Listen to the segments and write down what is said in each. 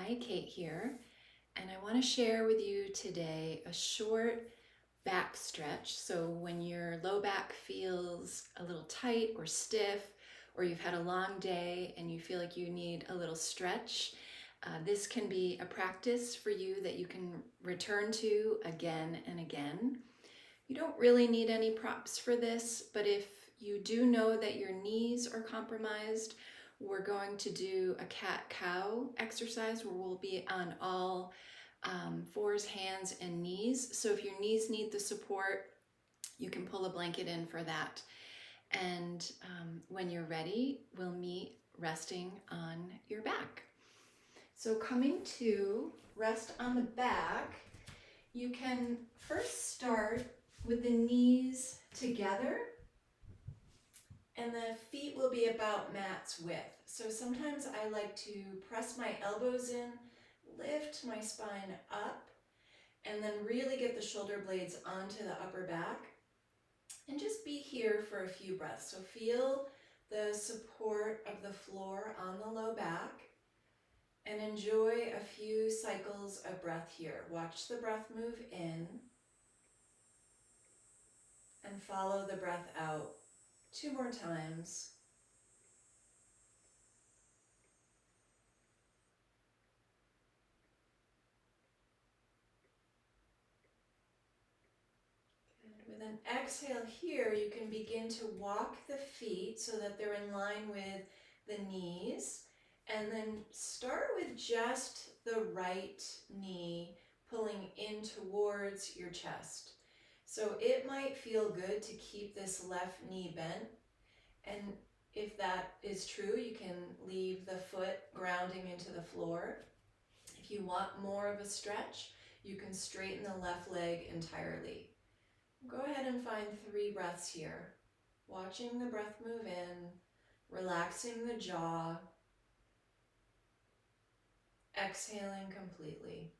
Hi, Kate here, and I want to share with you today a short back stretch. So when your low back feels a little tight or stiff, or you've had a long day and you feel like you need a little stretch, this can be a practice for you that you can return to again and again. You don't really need any props for this, but if you do know that your knees are compromised, we're going to do a cat-cow exercise where we'll be on all fours, hands, and knees. So if your knees need the support, you can pull a blanket in for that. And when you're ready, we'll meet resting on your back. So coming to rest on the back, you can first start with the knees together, and the feet will be about mat's width. So sometimes I like to press my elbows in, lift my spine up, and then really get the shoulder blades onto the upper back, and just be here for a few breaths. So feel the support of the floor on the low back, and enjoy a few cycles of breath here. Watch the breath move in, and follow the breath out 2 more times. Good. With an exhale here, you can begin to walk the feet so that they're in line with the knees. And then start with just the right knee pulling in towards your chest. So it might feel good to keep this left knee bent. And if that is true, you can leave the foot grounding into the floor. If you want more of a stretch, you can straighten the left leg entirely. Go ahead and find 3 breaths here. Watching the breath move in, relaxing the jaw, exhaling completely.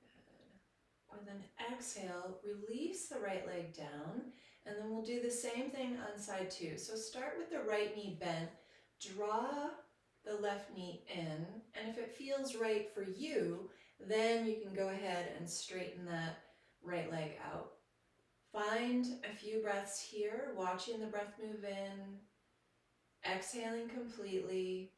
Good. With an exhale, release the right leg down, and then we'll do the same thing on side 2. So start with the right knee bent, draw the left knee in, and if it feels right for you, then you can go ahead and straighten that right leg out. Find a few breaths here, watching the breath move in, exhaling completely.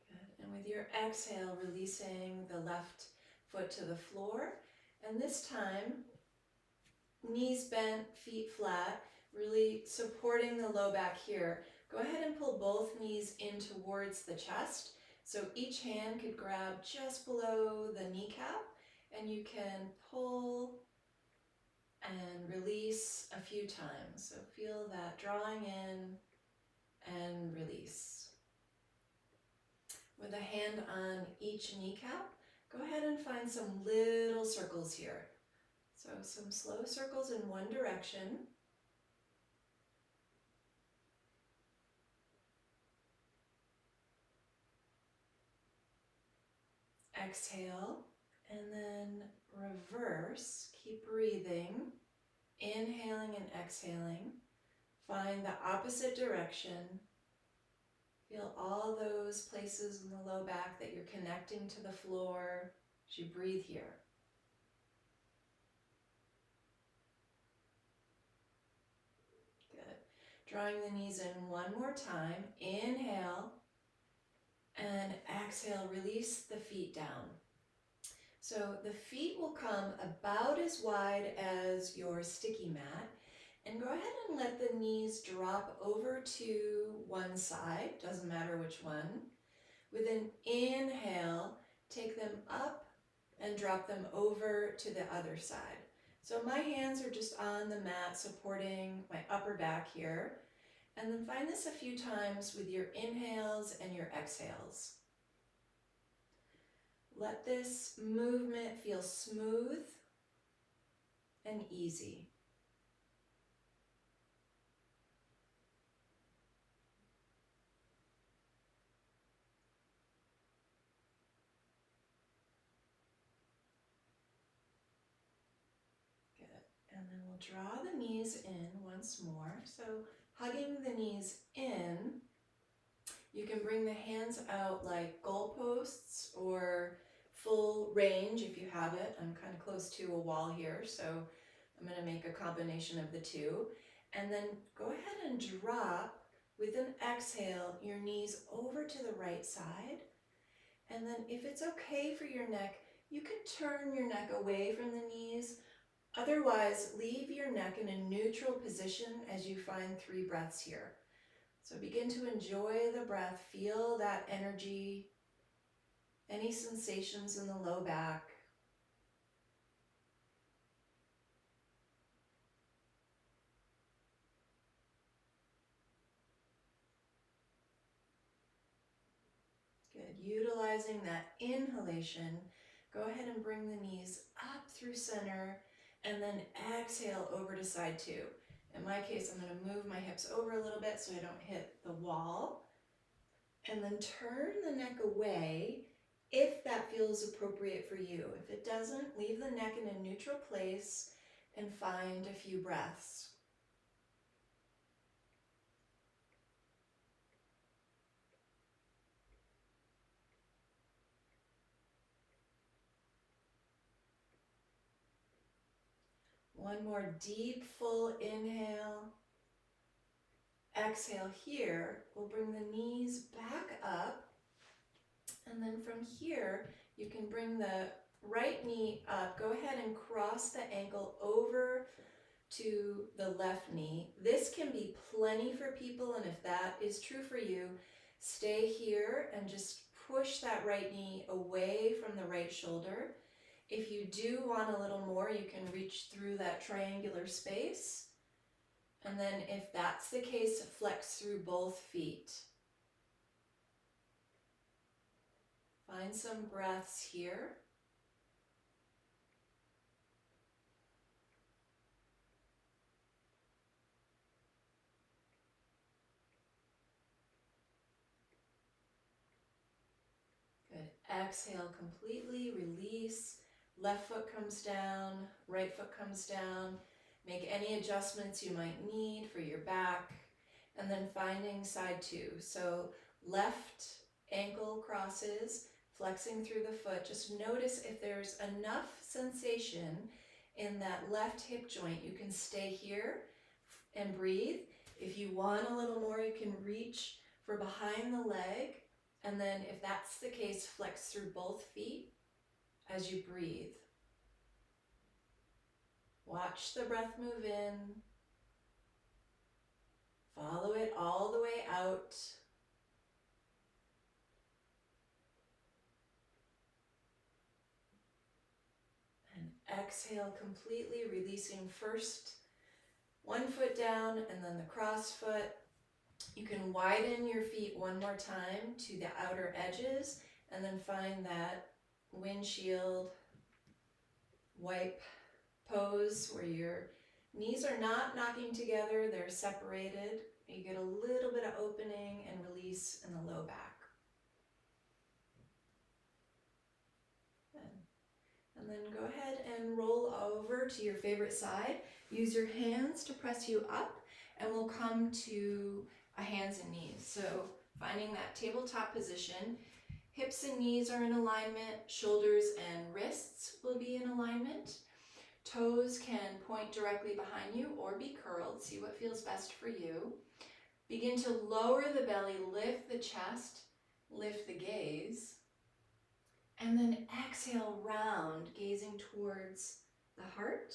Good. And with your exhale, releasing the left foot to the floor. And this time, knees bent, feet flat, really supporting the low back here. Go ahead and pull both knees in towards the chest. So each hand could grab just below the kneecap, and you can pull and release a few times. So feel that drawing in and release. With a hand on each kneecap, go ahead and find some little circles here. So some slow circles in one direction. Exhale, and then reverse. Keep breathing, inhaling and exhaling. Find the opposite direction. Feel all those places in the low back that you're connecting to the floor as you breathe here. Good. Drawing the knees in one more time. Inhale, and exhale, release the feet down. So the feet will come about as wide as your sticky mat, and go ahead and let the knees drop over to one side, doesn't matter which one. With an inhale, take them up and drop them over to the other side. So my hands are just on the mat supporting my upper back here. And then find this a few times with your inhales and your exhales. Let this movement feel smooth and easy. we'll draw the knees in once more. So hugging the knees in, you can bring the hands out like goalposts or full range if you have it. I'm kind of close to a wall here, so I'm going to make a combination of the two. And then go ahead and drop, with an exhale, your knees over to the right side. And then if it's okay for your neck, you can turn your neck away from the knees. Otherwise, leave your neck in a neutral position as you find 3 breaths here. So begin to enjoy the breath, feel that energy, any sensations in the low back. Good. Utilizing that inhalation, go ahead and bring the knees up through center and then exhale over to side 2. In my case, I'm going to move my hips over a little bit so I don't hit the wall. And then turn the neck away if that feels appropriate for you. If it doesn't, leave the neck in a neutral place and find a few breaths. One more deep, full inhale. Exhale here. We'll bring the knees back up. And then from here, you can bring the right knee up. Go ahead and cross the ankle over to the left knee. This can be plenty for people, and if that is true for you, stay here and just push that right knee away from the right shoulder. If you do want a little more, you can reach through that triangular space. And then if that's the case, flex through both feet. Find some breaths here. Good. Exhale completely, release. Left foot comes down, right foot comes down. Make any adjustments you might need for your back. And then finding side 2. So left ankle crosses, flexing through the foot. Just notice if there's enough sensation in that left hip joint. You can stay here and breathe. If you want a little more, you can reach for behind the leg. And then if that's the case, flex through both feet as you breathe. Watch the breath move in. Follow it all the way out. And exhale completely, releasing first one foot down and then the cross foot. You can widen your feet one more time to the outer edges and then find that windshield wipe pose where your knees are not knocking together, they're separated. You get a little bit of opening and release in the low back. And then go ahead and roll over to your favorite side. Use your hands to press you up, and we'll come to a hands and knees. So finding that tabletop position, hips and knees are in alignment, shoulders and wrists will be in alignment. Toes can point directly behind you or be curled. See what feels best for you. Begin to lower the belly, lift the chest, lift the gaze. And then exhale, round, gazing towards the heart.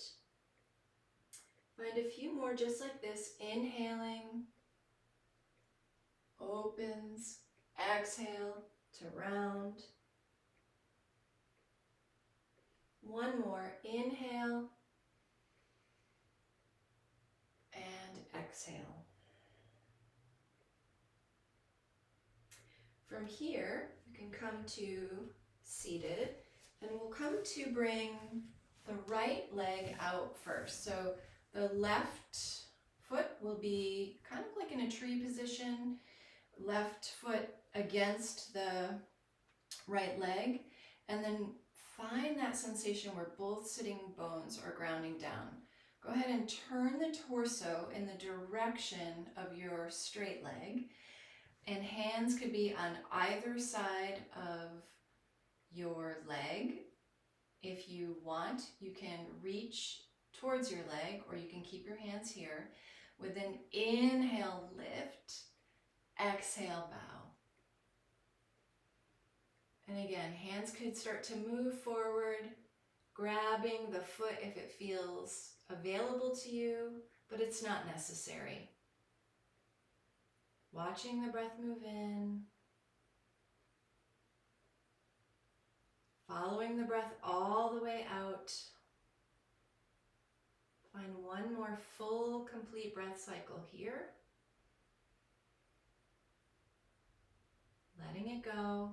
Find a few more just like this. Inhaling, opens, exhale to round. One more, inhale and exhale. From here, you can come to seated, and we'll come to bring the right leg out first. So the left foot will be kind of like in a tree position, left foot against the right leg, and then find that sensation where both sitting bones are grounding down. Go ahead and turn the torso in the direction of your straight leg, and hands could be on either side of your leg. If you want, you can reach towards your leg, or you can keep your hands here. With an inhale, lift, exhale, bow. And again, hands could start to move forward, grabbing the foot if it feels available to you, but it's not necessary. Watching the breath move in, following the breath all the way out. Find one more full, complete breath cycle here. Letting it go.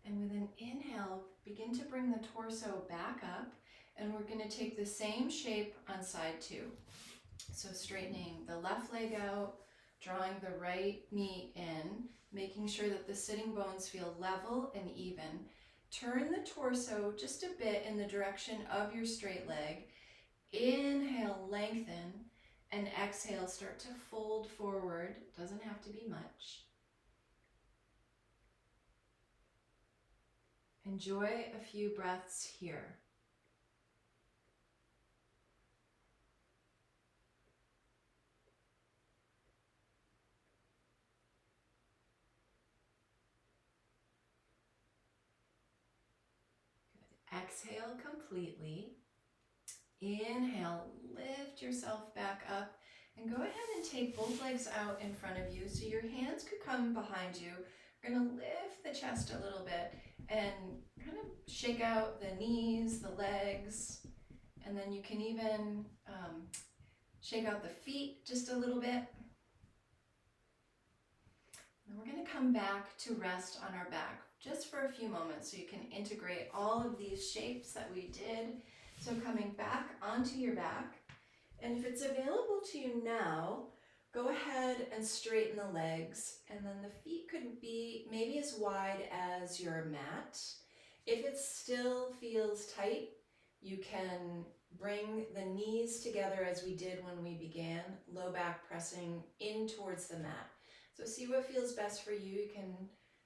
And with an inhale, begin to bring the torso back up, and we're going to take the same shape on side two. So straightening the left leg out, drawing the right knee in, making sure that the sitting bones feel level and even. Turn the torso just a bit in the direction of your straight leg. Inhale, lengthen, and exhale, start to fold forward. Doesn't have to be much. Enjoy a few breaths here. Good. Exhale completely. Inhale, lift yourself back up, and go ahead and take both legs out in front of you so your hands could come behind you. We're going to lift the chest a little bit and kind of shake out the knees, the legs, and then you can even shake out the feet just a little bit. And we're going to come back to rest on our back just for a few moments so you can integrate all of these shapes that we did. So coming back onto your back, and if it's available to you now, go ahead and straighten the legs, and then the feet could be maybe as wide as your mat. If it still feels tight, you can bring the knees together as we did when we began, low back pressing in towards the mat. So see what feels best for you. You can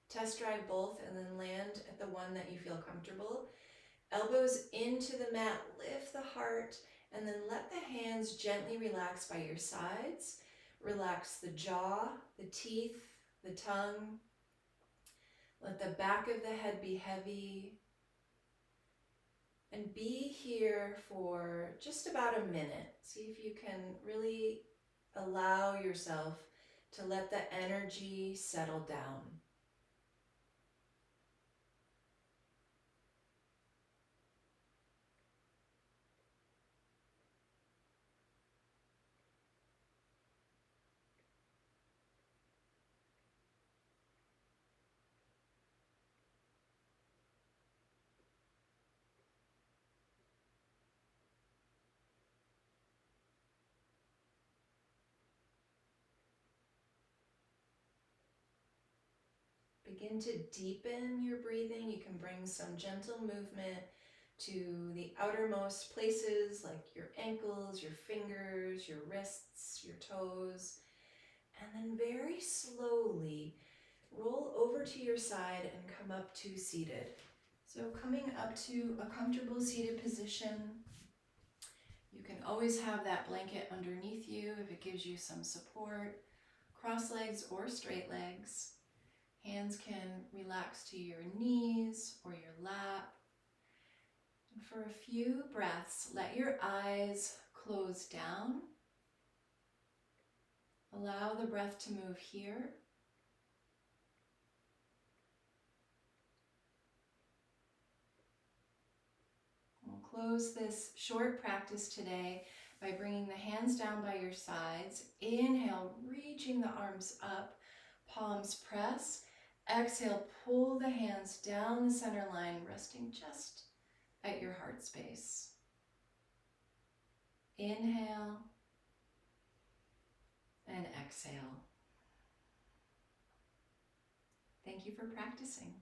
test drive both and then land at the one that you feel comfortable. Elbows into the mat, lift the heart, and then let the hands gently relax by your sides. Relax the jaw, the teeth, the tongue. Let the back of the head be heavy. And be here for just about a minute. See if you can really allow yourself to let the energy settle down. Begin to deepen your breathing. You can bring some gentle movement to the outermost places like your ankles, your fingers, your wrists, your toes. And then very slowly roll over to your side and come up to seated. So coming up to a comfortable seated position. You can always have that blanket underneath you if it gives you some support. Cross legs or straight legs. Hands can relax to your knees or your lap. And for a few breaths, let your eyes close down. Allow the breath to move here. We'll close this short practice today by bringing the hands down by your sides. Inhale, reaching the arms up, palms press. Exhale, pull the hands down the center line, resting just at your heart space. Inhale and exhale. Thank you for practicing.